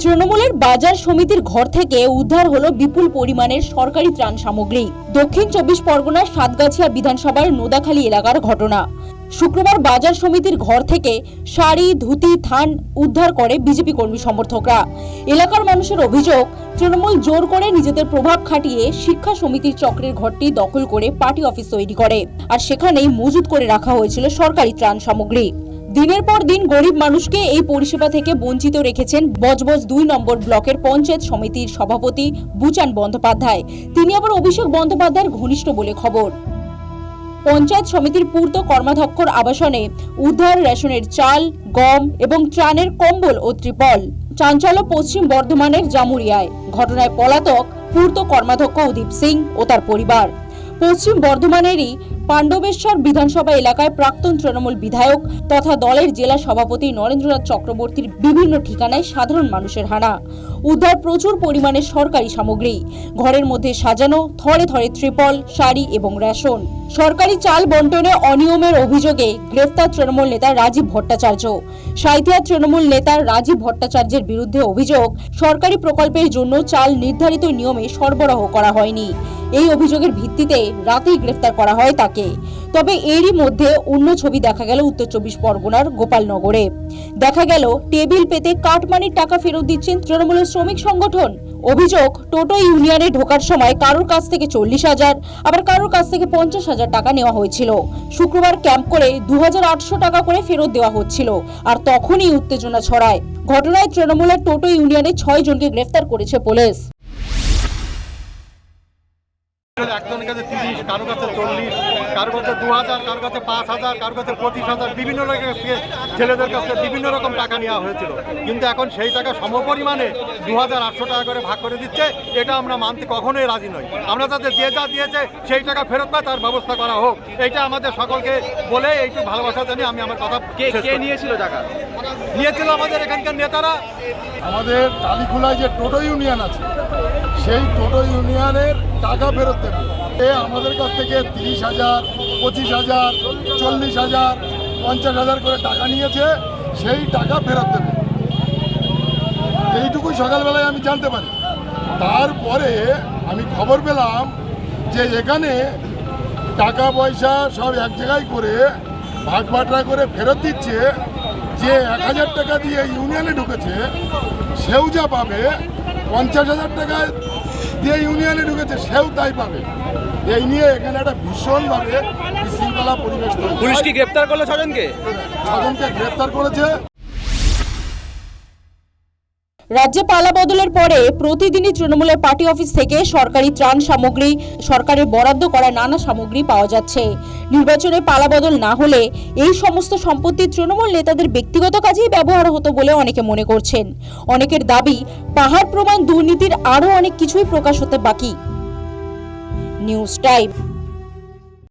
তৃণমূলের বাজার সমিতির ঘর থেকে উদ্ধার হলো বিপুল পরিমাণের সরকারি ত্রাণ সামগ্রী। দক্ষিণ 24 পরগনার সাতগাছিয়া বিধানসভার নোদাখালী এলাকার ঘটনা। শুক্রবার বাজার সমিতির ঘর থেকে শাড়ি, ধুতি, থান উদ্ধার করে বিজেপি কর্মী সমর্থকরা। এলাকার মানুষের অভিযোগ, তৃণমূল জোর করে নিজেদের প্রভাব খাটিয়ে শিক্ষা সমিতির চক্রের ঘরটি দখল করে পার্টি অফিস তৈরি করে, আর সেখানেই মজুত করে রাখা হয়েছিল সরকারি ত্রাণ সামগ্রী। দিনের পর দিন গরিব মানুষকে এই পরিষেবা থেকে বঞ্চিত রেখেছেন বজবজ 2 নম্বর ব্লকের পঞ্চায়েত সমিতির সভাপতি বুচান বন্দ্যোপাধ্যায়। তিনি আবার অভিষেক বন্দ্যোপাধ্যায়ের ঘনিষ্ঠ বলে খবর। পঞ্চায়েত সমিতির পূর্ত কর্মাধ্যক্ষর আবাসনে উদ্ধার রেশনের চাল, গম এবং ত্রাণের কম্বল ও ত্রিপল। চাঞ্চল্য পশ্চিম বর্ধমানের জামুরিয়ায়। ঘটনায় পলাতক পূর্ত কর্মাধ্যক্ষ উদীপ সিং ও তার পরিবার। পশ্চিম বর্ধমানেরই পাণ্ডবেশ্বর বিধানসভা এলাকায় প্রাক্তন তৃণমূল বিধায়ক তথা দলের জেলা সভাপতি নরেন্দ্রনাথ চক্রবর্তীর বিভিন্ন ঠিকানায় সাধারণ মানুষের হানা। উদ্ধার প্রচুর পরিমাণে সরকারি সামগ্রী। ঘরের মধ্যে সাজানো থরে থরে ত্রিপল, শাড়ি এবং রেশন। সরকারি চাল বন্টনে অনিয়মের অভিযোগে গ্রেফতার তৃণমূল নেতা রাজীব ভট্টাচার্য। সাঁইথিয়া তৃণমূল নেতা রাজীব ভট্টাচার্যের বিরুদ্ধে অভিযোগ, সরকারি প্রকল্পের জন্য চাল নির্ধারিত নিয়মে সরবরাহ করা হয়নি। এই অভিযোগের ভিত্তিতে রাতেই গ্রেফতার করা হয় তাকে। তবে এরই মধ্যে অন্য ছবি দেখা গেল উত্তর 24 পরগনার গোপালনগরে। দেখা গেল টেবিল পেতে কাটমানির টাকা ফেরত দিচ্ছেন তৃণমূলের শ্রমিক সংগঠন। অভিযোগ, টোটো ইউনিয়নে ঢোকার সময় কারোর কাছ থেকে 40,000, আবার কারোর কাছ থেকে 50,000 টাকা নেওয়া হয়েছিল। শুক্রবার ক্যাম্প করে 2,800 টাকা করে ফেরত দেওয়া হচ্ছিল, আর তখনই উত্তেজনা ছড়ায়। ঘটনায় তৃণমূলের টোটো ইউনিয়নে 6 জনকে গ্রেফতার করেছে পুলিশ। একজনের কাছে 30, কারো কাছে 40, কারো কাছে 2,000, কারো কাছে 5,000, কারো কাছে 25,000, বিভিন্ন রকম ছেলেদের কাছে বিভিন্ন রকম টাকা নেওয়া হয়েছিল। কিন্তু এখন সেই টাকা সমপরিমাণে 2,800 টাকা করে ভাগ করে দিচ্ছে। এটা আমরা মানতে কখনোই রাজি নই। আমরা তাদের যে যা দিয়েছে সেই টাকা ফেরত পায়, তার ব্যবস্থা করা হোক। এইটা আমাদের সকলকে বলে এইটু ভালোবাসা জানিয়ে আমি আমার কথা। কে নিয়েছিল টাকা? নিয়েছিল আমাদের এখানকার নেতারা। আমাদের টালিখোলায় যে টোটো ইউনিয়ন আছে, সেই টোটো ইউনিয়নের টাকা ফেরত দেবে। আমাদের কাছ থেকে 30,000, 25,000, 40,000, 50,000 করে টাকা নিয়েছে, সেই টাকা ফেরত দেবে। এইটুকুই সকালবেলায় আমি জানতে পারি। তারপরে আমি খবর পেলাম যে এখানে টাকা পয়সা সব এক জায়গায় করে ভাগ বাটরা করে ফেরত দিচ্ছে। যে 1,000 টাকা দিয়ে ইউনিয়নে ঢুকেছে সেও যা পাবে, 50,000 টাকা দিয়ে ইউনিয়নে ঢুকেছে সেও তাই পাবে। এই নিয়ে এখানে একটা ভীষণভাবে বিশৃঙ্খলা পরিবেশ। পুলিশ কি গ্রেপ্তার করলো 6 জনকে? 6 জনকে গ্রেপ্তার করেছে। রাজ্যে পালা বদলের পরে প্রতিদিনই তৃণমূলের পার্টি অফিস থেকে সরকারি ত্রাণ সামগ্রী, সরকারের বরাদ্দ করা নানা সামগ্রী পাওয়া যাচ্ছে। নির্বাচনে পালা বদল না হলে এই সমস্ত সম্পত্তি তৃণমূল নেতাদের ব্যক্তিগত কাজেই ব্যবহার হতো বলে অনেকে মনে করছেন। অনেকের দাবি, পাহাড় প্রমাণ দুর্নীতির আরও অনেক কিছুই প্রকাশ হতে বাকি। News time.